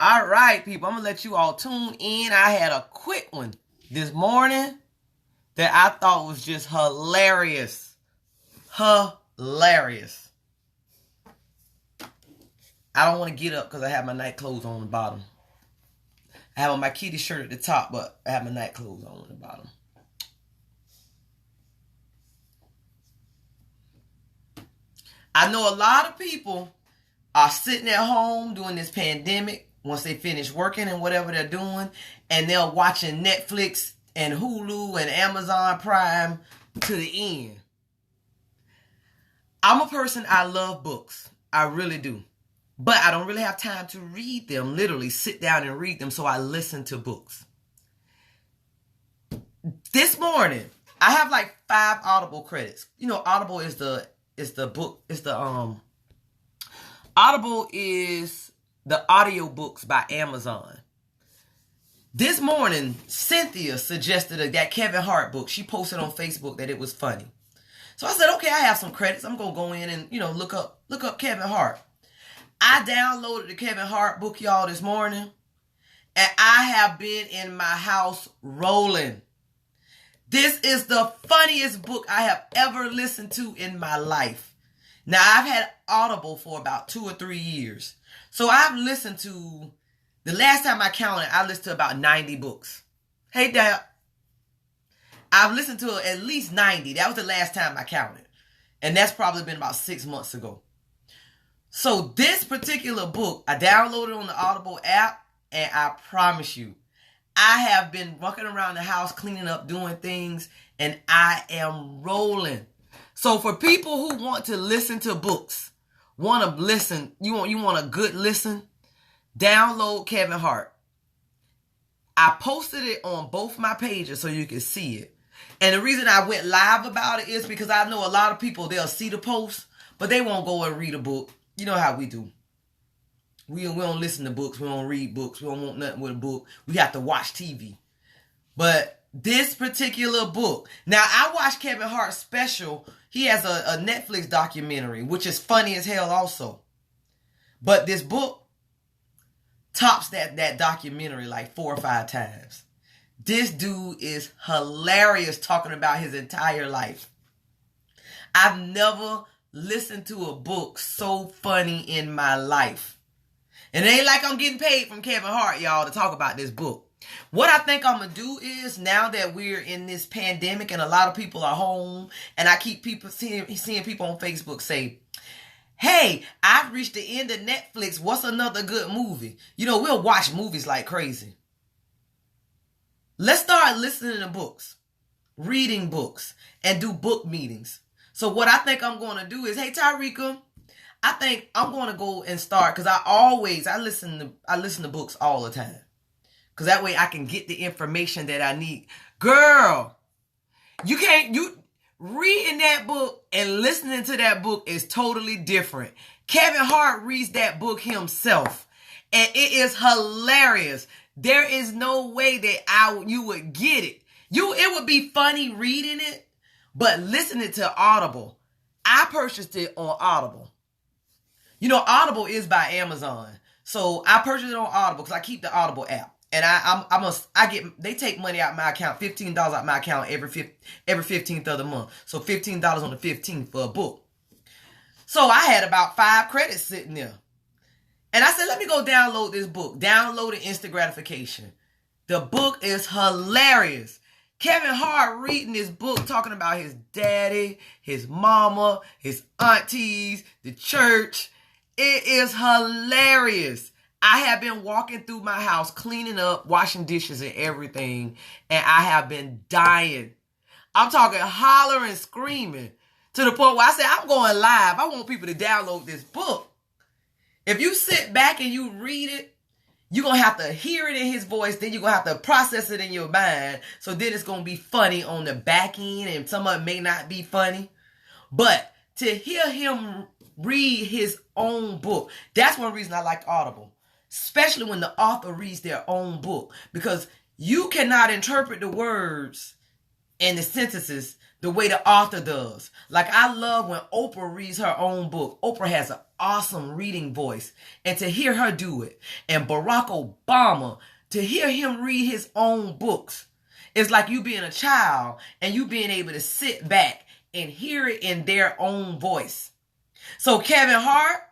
All right, people, I'm going to let you all tune in. I had a quick one this morning that I thought was just hilarious. Hilarious. I don't want to get up because I have my night clothes on the bottom. I have on my kitty shirt at the top, but I have my night clothes on the bottom. I know a lot of people are sitting at home during this pandemic once they finish working and whatever they're doing, and they're watching Netflix and Hulu and Amazon Prime to the end. I'm a person, I love books. I really do. But I don't really have time to read them, literally sit down and read them, so I listen to books. This morning, I have like 5 Audible credits. You know, Audible is the Audible is the audio books by Amazon. This morning, Cynthia suggested that Kevin Hart book. She posted on Facebook that it was funny. So I said, okay, I have some credits. I'm going to go in and, look up Kevin Hart. I downloaded the Kevin Hart book, y'all, this morning. And I have been in my house rolling. This is the funniest book I have ever listened to in my life. Now, I've had Audible for about 2 or 3 years. So I've listened to, the last time I counted, I listened to about 90 books. Hey, Dad. I've listened to at least 90. That was the last time I counted. And that's probably been about 6 months ago. So this particular book, I downloaded on the Audible app, and I promise you, I have been walking around the house, cleaning up, doing things, and I am rolling. So for people who want to listen to books, want to listen, you want a good listen, download Kevin Hart. I posted it on both my pages so you can see it. And the reason I went live about it is because I know a lot of people, they'll see the post, but they won't go and read a book. You know how we do. We don't listen to books. We don't read books. We don't want nothing with a book. We have to watch TV. But this particular book. Now, I watched Kevin Hart's special. He has a Netflix documentary, which is funny as hell also. But this book tops that documentary like 4 or 5 times. This dude is hilarious talking about his entire life. I've never listened to a book so funny in my life. And it ain't like I'm getting paid from Kevin Hart, y'all, to talk about this book. What I think I'm going to do is, now that we're in this pandemic and a lot of people are home, and I keep seeing people on Facebook say, hey, I've reached the end of Netflix. What's another good movie? We'll watch movies like crazy. Let's start listening to books, reading books, and do book meetings. So what I think I'm going to do is, hey, Tyreeka, I think I'm going to go and start, because I listen to books all the time. Because that way I can get the information that I need. Girl, you reading that book and listening to that book is totally different. Kevin Hart reads that book himself, and it is hilarious. There is no way that you would get it. It would be funny reading it, but listening to Audible. I purchased it on Audible. Audible is by Amazon. So I purchased it on Audible because I keep the Audible app. And they take money out of my account, $15 out of my account every 15th of the month. So $15 on the 15th for a book. So I had about 5 credits sitting there. And I said, let me go download this book. Download it, instant gratification. The book is hilarious. Kevin Hart reading this book, talking about his daddy, his mama, his aunties, the church. It is hilarious. I have been walking through my house, cleaning up, washing dishes and everything, and I have been dying. I'm talking hollering, screaming, to the point where I said, I'm going live. I want people to download this book. If you sit back and you read it, you're going to have to hear it in his voice. Then you're going to have to process it in your mind. So then it's going to be funny on the back end, and some of it may not be funny. But to hear him read his own book, that's one reason I like Audible. Especially when the author reads their own book. Because you cannot interpret the words and the sentences the way the author does. Like, I love when Oprah reads her own book. Oprah has an awesome reading voice. And to hear her do it, and Barack Obama, to hear him read his own books, it's like you being a child and you being able to sit back and hear it in their own voice. So Kevin Hart,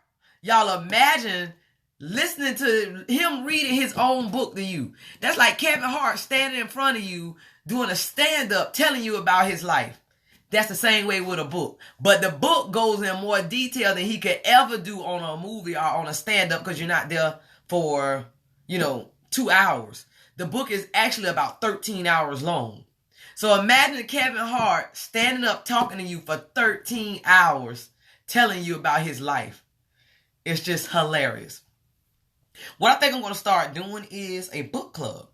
y'all imagine listening to him reading his own book to you. That's like Kevin Hart standing in front of you doing a stand-up telling you about his life. That's the same way with a book. But the book goes in more detail than he could ever do on a movie or on a stand-up, because you're not there for, 2 hours. The book is actually about 13 hours long. So imagine Kevin Hart standing up talking to you for 13 hours telling you about his life. It's just hilarious. What I think I'm going to start doing is a book club.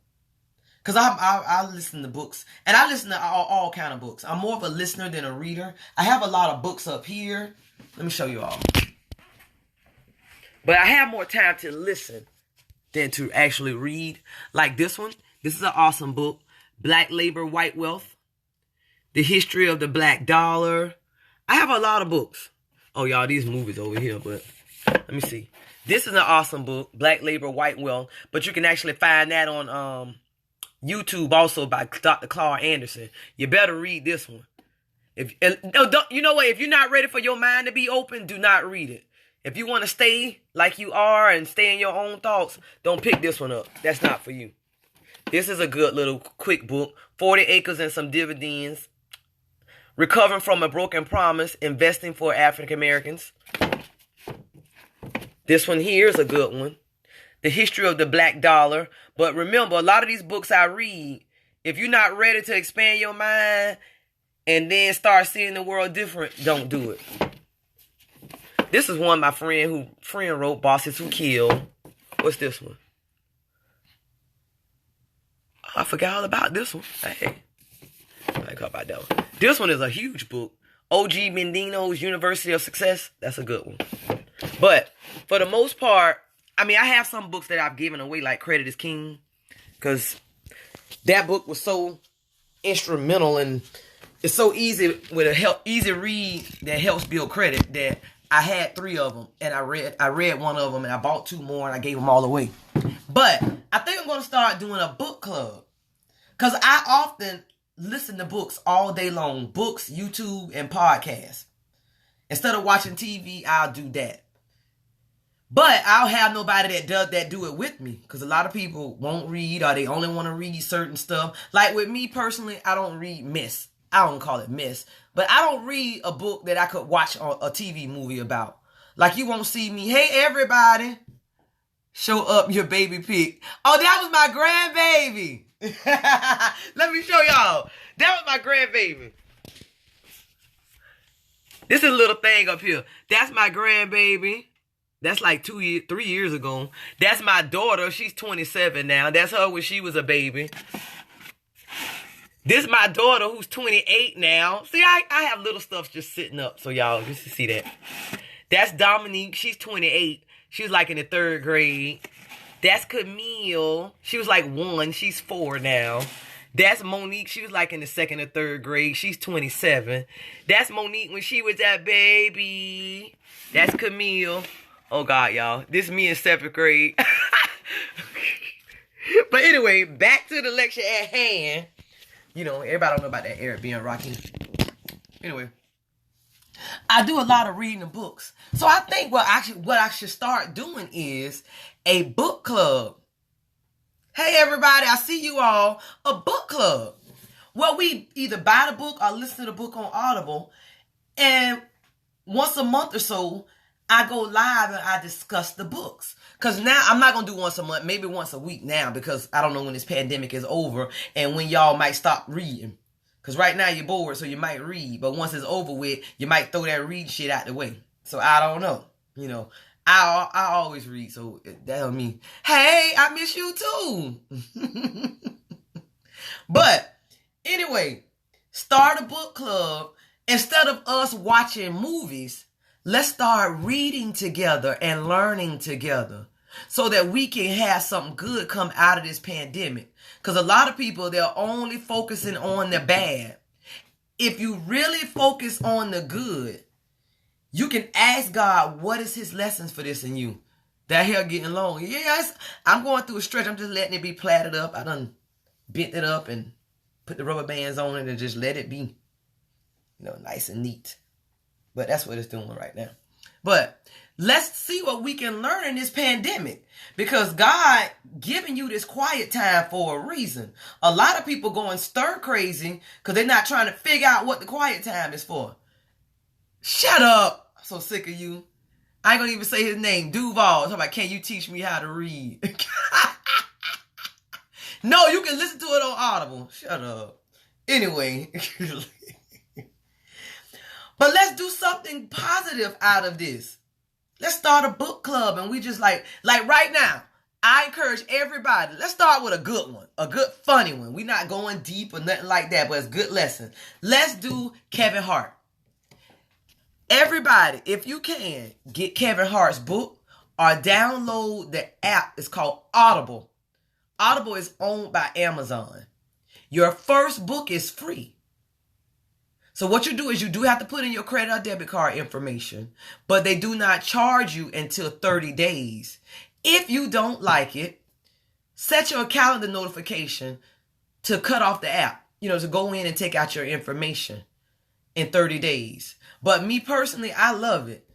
Because I listen to books. And I listen to all kind of books. I'm more of a listener than a reader. I have a lot of books up here. Let me show you all. But I have more time to listen than to actually read. Like this one. This is an awesome book. Black Labor, White Wealth. The History of the Black Dollar. I have a lot of books. Oh, y'all, these movies over here. But let me see. This is an awesome book. Black Labor, White Wealth. But you can actually find that on YouTube also by Dr. Claude Anderson. You better read this one. You know what? If you're not ready for your mind to be open, do not read it. If you want to stay like you are and stay in your own thoughts, don't pick this one up. That's not for you. This is a good little quick book. 40 Acres and Some Dividends. Recovering from a Broken Promise. Investing for African Americans. This one here is a good one. The History of the Black Dollar. But remember, a lot of these books I read, if you're not ready to expand your mind and then start seeing the world different, don't do it. This is one my friend wrote, Bosses Who Kill. What's this one? Oh, I forgot all about this one. Hey, I forgot about that one. This one is a huge book. O.G. Mendino's University of Success. That's a good one. But for the most part, I have some books that I've given away, like Credit is King, because that book was so instrumental and it's so easy with a easy read that helps build credit that I had 3 of them and I read one of them and I bought 2 more and I gave them all away. But I think I'm going to start doing a book club, because I often listen to books all day long, books, YouTube, and podcasts. Instead of watching TV, I'll do that. But I'll have nobody that do it with me, because a lot of people won't read, or they only want to read certain stuff. Like with me personally, I don't read mess. I don't call it mess. But I don't read a book that I could watch a TV movie about. Like you won't see me, hey everybody, show up your baby pic. Oh, that was my grandbaby. Let me show y'all. That was my grandbaby. This is a little thing up here. That's my grandbaby. That's like 3 years ago. That's my daughter. She's 27 now. That's her when she was a baby. This is my daughter who's 28 now. See, I have little stuff just sitting up so y'all just to see that. That's Dominique. She's 28. She was like in the 3rd grade. That's Camille. She was like 1. She's 4 now. That's Monique. She was like in the 2nd or 3rd grade. She's 27. That's Monique when she was that baby. That's Camille. Oh, God, y'all. This is me in 7th grade. But anyway, back to the lecture at hand. Everybody don't know about that Eric being rocky. Anyway, I do a lot of reading of books. So I think what I should start doing is a book club. Hey, everybody, I see you all. A book club. Well, we either buy the book or listen to the book on Audible. And once a month or so, I go live and I discuss the books. Because now I'm not going to do once a month, maybe once a week now, because I don't know when this pandemic is over and when y'all might stop reading. Because right now you're bored, so you might read. But once it's over with, you might throw that read shit out the way. So I don't know. I always read, so that'll mean, hey, I miss you too. But anyway, start a book club. Instead of us watching movies, let's start reading together and learning together so that we can have something good come out of this pandemic. Because a lot of people, they're only focusing on the bad. if you really focus on the good, you can ask God, what is his lessons for this in you? That hair getting long. Yes, I'm going through a stretch. I'm just letting it be plaited up. I done bent it up and put the rubber bands on it and just let it be, nice and neat. But that's what it's doing right now. But let's see what we can learn in this pandemic, because God giving you this quiet time for a reason. A lot of people going stir crazy because they're not trying to figure out what the quiet time is for. Shut up. I'm so sick of you. I ain't gonna even say his name. Duval. Talking about, can you teach me how to read? No, you can listen to it on Audible. Shut up. Anyway. But let's do something positive out of this. Let's start a book club, and we just like right now, I encourage everybody, let's start with a good one, a good funny one. We're not going deep or nothing like that, but it's a good lesson. Let's do Kevin Hart. Everybody, if you can, get Kevin Hart's book or download the app. It's called Audible. Audible is owned by Amazon. Your first book is free. So what you do is you do have to put in your credit or debit card information, but they do not charge you until 30 days. If you don't like it, set your calendar notification to cut off the app, to go in and take out your information in 30 days. But me personally, I love it.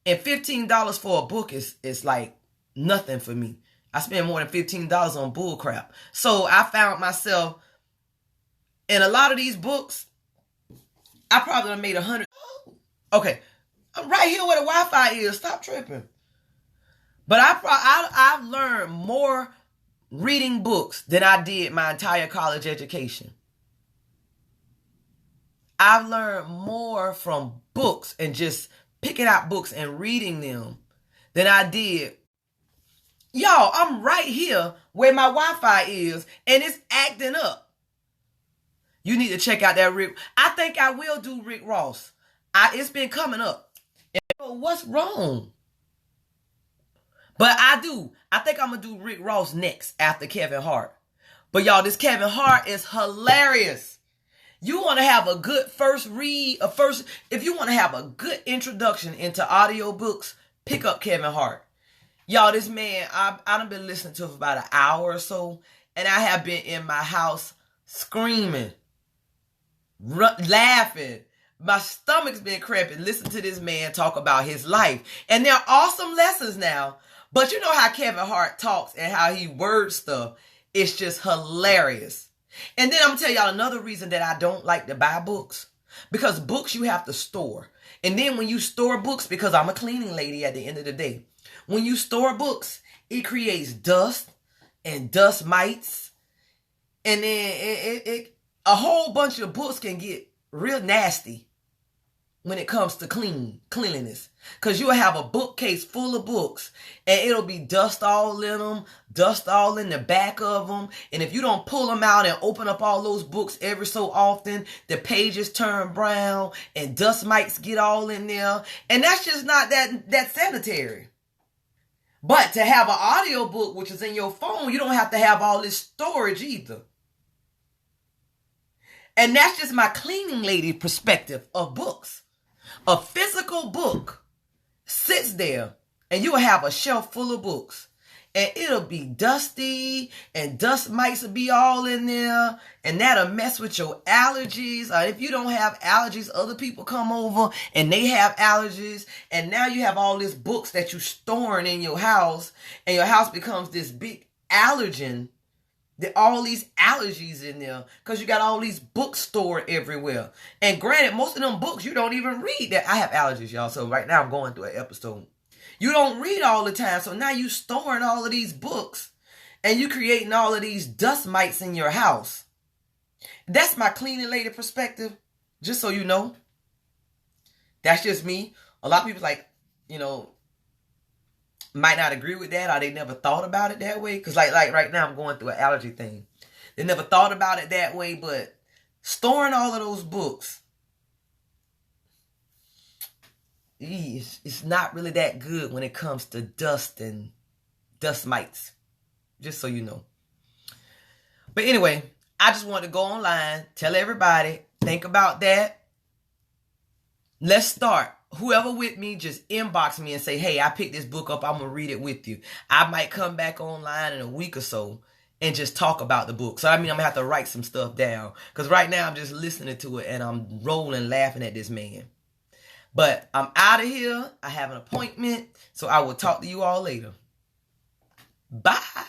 And $15 for a book is like nothing for me. I spend more than $15 on bull crap. So I found myself in a lot of these books, I probably done made 100. Okay, I'm right here where the Wi-Fi is. Stop tripping. But I've learned more reading books than I did my entire college education. I've learned more from books and just picking out books and reading them than I did. Y'all, I'm right here where my Wi-Fi is, and it's acting up. You need to check out that Rick. I think I will do Rick Ross. It's been coming up. And what's wrong? But I think I'm going to do Rick Ross next after Kevin Hart. But y'all, this Kevin Hart is hilarious. You want to have a good first read, if you want to have a good introduction into audiobooks, pick up Kevin Hart. Y'all, this man, I've been listening to him for about an hour or so, and I have been in my house screaming, laughing. My stomach's been cramping. Listen to this man talk about his life. And there are awesome lessons now, but you know how Kevin Hart talks and how he words stuff. It's just hilarious. And then I'm going to tell y'all another reason that I don't like to buy books. Because books you have to store. And then when you store books, because I'm a cleaning lady at the end of the day, when you store books, it creates dust and dust mites. And then a whole bunch of books can get real nasty when it comes to cleanliness. Because you'll have a bookcase full of books and it'll be dust all in them, dust all in the back of them. And if you don't pull them out and open up all those books every so often, the pages turn brown and dust mites get all in there. And that's just not that sanitary. But to have an audiobook, which is in your phone, you don't have to have all this storage either. And that's just my cleaning lady perspective of books. A physical book sits there and you'll have a shelf full of books. And it'll be dusty and dust mites will be all in there. And that'll mess with your allergies. Or if you don't have allergies, other people come over and they have allergies. And now you have all these books that you're storing in your house. And your house becomes this big allergen. There are all these allergies in there because you got all these books stored everywhere. And granted, most of them books you don't even read. That I have allergies, y'all. So right now I'm going through an episode. You don't read all the time. So now you storing all of these books and you creating all of these dust mites in your house. That's my cleaning lady perspective. Just so you know. That's just me. A lot of people like, might not agree with that or they never thought about it that way. Because like right now I'm going through an allergy thing. They never thought about it that way, but storing all of those books, it's not really that good when it comes to dust and dust mites. Just so you know. But anyway, I just wanted to go online, tell everybody, Think about that. Let's start. Whoever with me, just inbox me and say, hey, I picked this book up. I'm going to read it with you. I might come back online in a week or so and just talk about the book. So, I'm going to have to write some stuff down. Because right now, I'm just listening to it and I'm rolling, laughing at this man. But I'm out of here. I have an appointment. So, I will talk to you all later. Bye.